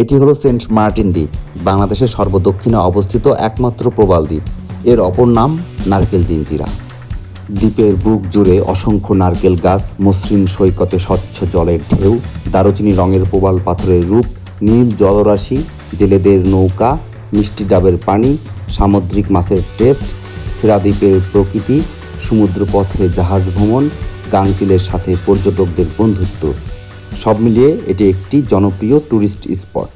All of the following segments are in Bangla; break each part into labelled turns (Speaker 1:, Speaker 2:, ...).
Speaker 1: এটি হলো সেন্ট মার্টিন দ্বীপ, বাংলাদেশের সর্বদক্ষিণে অবস্থিত একমাত্র প্রবাল দ্বীপ। এর অপর নাম নারকেল জিঞ্জিরা। দ্বীপের বুক জুড়ে অসংখ্য নারকেল গাছ, মসৃণ সৈকতে স্বচ্ছ জলের ঢেউ, দারুচিনি রঙের প্রবাল পাথরের রূপ, নীল জলরাশি, জেলেদের নৌকা, মিষ্টি ডাবের পানি, সামুদ্রিক মাছের টেস্ট, সেরা দ্বীপের প্রকৃতি, সমুদ্রপথে জাহাজ ভ্রমণ, গাংচিলের সাথে পর্যটকদের বন্ধুত্ব, সব মিলিয়ে এটি একটি জনপ্রিয় ট্যুরিস্ট স্পট।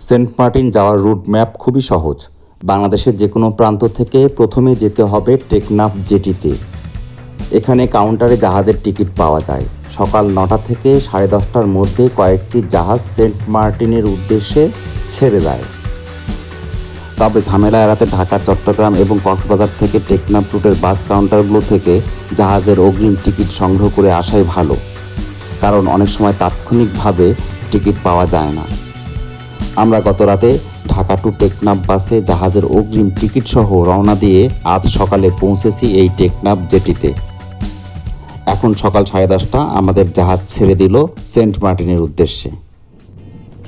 Speaker 1: সেন্ট মার্টিন যাওয়ার রুট ম্যাপ খুবই সহজ। বাংলাদেশের যে কোনো প্রান্ত থেকে প্রথমে যেতে হবে টেকনাফ জেটিতে। এখানে কাউন্টারে জাহাজের টিকিট পাওয়া যায়। সকাল 9টা থেকে 10:30টার মধ্যে কয়েকটি জাহাজ সেন্ট মার্টিনের উদ্দেশ্যে ছেড়ে দেয়। তবে ঝামেলা এড়াতে ঢাকা, চট্টগ্রাম এবং কক্সবাজার থেকে টেকনাফ রুটের বাস কাউন্টারগুলো থেকে জাহাজের অগ্রিম টিকিট সংগ্রহ করে আসাই ভালো, কারণ অনেক সময় তাৎক্ষণিকভাবে টিকিট পাওয়া যায় না। আমরা গত রাতে ঢাকা টু টেকনাফ বাসে জাহাজের অগ্রিম টিকিট সহ রওনা দিয়ে আজ সকালে পৌঁছেছি এই টেকনাফ জেটিতে। এখন সকাল 10:30, আমাদের জাহাজ ছেড়ে দিল সেন্ট মার্টিনের উদ্দেশ্যে।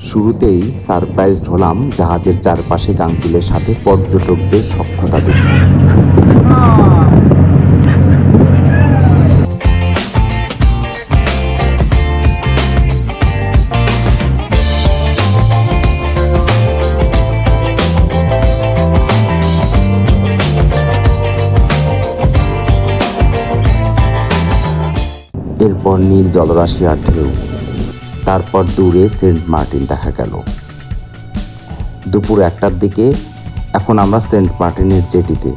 Speaker 1: শুরুতেই সারপ্রাইজড হলাম জাহাজের চারপাশে গাংচিলের সাথে পর্যটকদের সখ্যতা দেখে। এরপর নীল জলরাশি আর ঢেউ, তারপর দূরে সেন্ট মার্টিন দেখা গেল। দুপুর 1টার দিকে এখন আমরা সেন্ট মার্টিনের জেটিতে।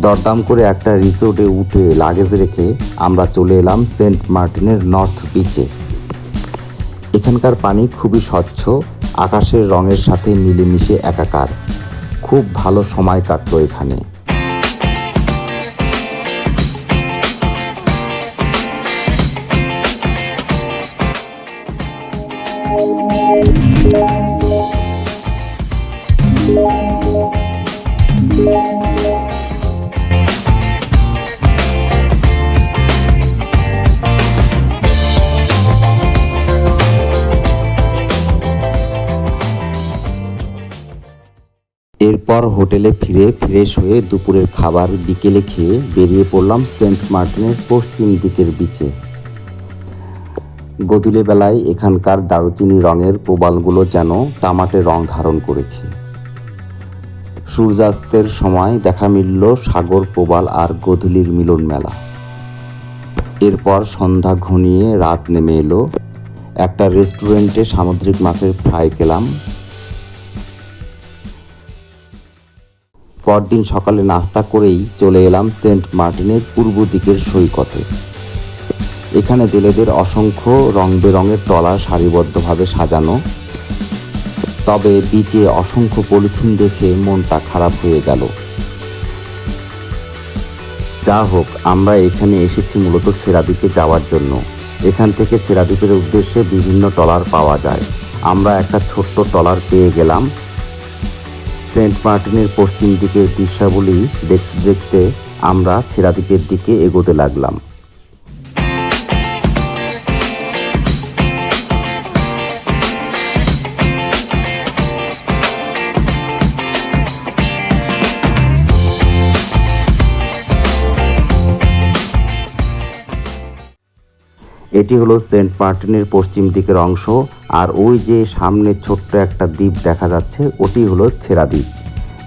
Speaker 1: দরদাম করে একটা রিসোর্টে উঠে লাগেজ রেখে আমরা চলে এলাম সেন্ট মার্টিনের নর্থ বিচে। এখানকার পানি খুবই স্বচ্ছ, আকাশের রঙের সাথে মিলেমিশে একাকার। খুব ভালো সময় কাটলো এখানে। এরপর হোটেলে ফিরে ফ্রেশ হয়ে দুপুরের খাবার বিকেলে খেয়ে বেরিয়ে পড়লাম সেন্ট মার্টিনের পশ্চিম দিকের বিচে। গধূলি বেলায় এখানকার দারুচিনি রঙের প্রবালগুলো যেন তামাটে রং ধারণ করেছে। সূর্যাস্তের সময় দেখা মিলল সাগর প্রবাল আর গধূলির মিলন মেলা। এরপর সন্ধ্যা ঘনিয়ে রাত নেমে এলো। একটা রেস্টুরেন্টে সামুদ্রিক মাছের ফ্রাই খেলাম। পরদিন সকালে নাস্তা করেই চলে এলাম সেন্ট মার্টিনের পূর্ব দিকের সৈকতে। এখানে জেলেদের অসংখ্য রং বেরঙের ট্রলার সারিবদ্ধভাবে সাজানো। তবে বিচে অসংখ্য পলিথিন দেখে মনটা খারাপ হয়ে গেল। যা হোক, আমরা এখানে এসেছি মূলত ছেরা দ্বীপে যাওয়ার জন্য। এখান থেকে ছেরা দ্বীপের উদ্দেশ্যে বিভিন্ন ট্রলার পাওয়া যায়। আমরা একটা ছোট্ট ট্রলার পেয়ে গেলাম। সেন্ট মার্টিনের পশ্চিম দিকের দৃশ্যাবলী দেখতে দেখতে আমরা ছেরা দ্বীপের দিকে এগোতে লাগলাম। এটি হলো সেন্ট মার্টিনের পশ্চিম দিকের অংশ, আর ওই যে সামনে ছোট্ট একটা দ্বীপ দেখা যাচ্ছে, ওটি হলো ছেরা দ্বীপ।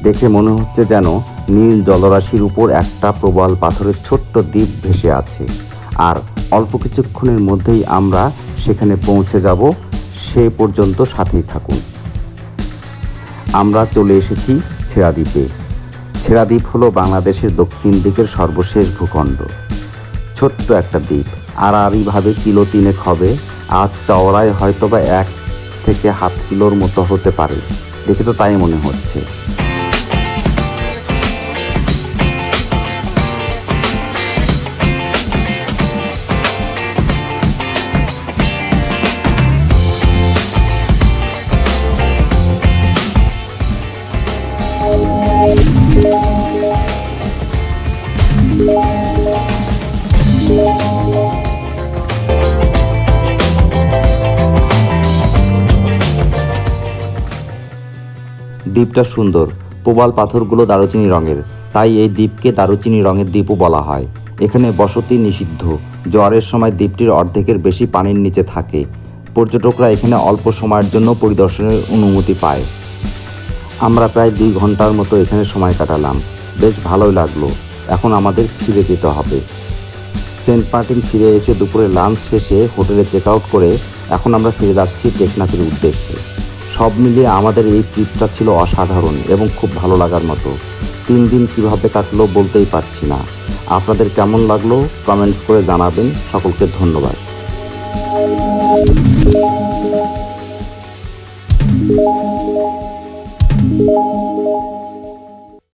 Speaker 1: দেখে মনে হচ্ছে যেন নীল জলরাশির উপর একটা প্রবাল পাথরের ছোট্ট দ্বীপ ভেসে আছে। আর অল্প কিছুক্ষণের মধ্যেই আমরা সেখানে পৌঁছে যাব। সে পর্যন্ত সাথেই থাকুন। আমরা চলে এসেছি ছেরা দ্বীপে। ছেরা দ্বীপ হলো বাংলাদেশের দক্ষিণ দিকের সর্বশেষ ভূখণ্ড। ছোট্ট একটা দ্বীপ, আড়াআড়িভাবে কিলো 3 হবে, আর চওড়ায় হয়তোবা 1 থেকে হাফ কিলোর মতো হতে পারে। দেখে তো তাই মনে হচ্ছে। দ্বীপটা সুন্দর, প্রবাল পাথরগুলো দারুচিনি রঙের, তাই এই দ্বীপকে দারুচিনি রঙের দ্বীপও বলা হয়। এখানে বসতি নিষিদ্ধ। জোয়ারের সময় দ্বীপটির অর্ধেকের বেশি পানির নিচে থাকে। পর্যটকরা এখানে অল্প সময়ের জন্য পরিদর্শনের অনুমতি পায়। আমরা প্রায় 2 ঘন্টার মতো এখানে সময় কাটালাম। বেশ ভালোই লাগলো। এখন আমাদের ফিরে যেতে হবে। সেন্ট মার্টিন ফিরে এসে দুপুরে লাঞ্চ শেষে হোটেলে চেক আউট করে এখন আমরা ফিরে যাচ্ছি টেকনাফের উদ্দেশ্যে। সব মিলিয়ে আমাদের এই ট্রিপটা ছিল অসাধারণ এবং খুব ভালো লাগার মতো। 3 দিন কিভাবে কাটলো বলতেই পারছি না। আপনাদের কেমন লাগলো কমেন্টস করে জানাবেন। সকলকে ধন্যবাদ।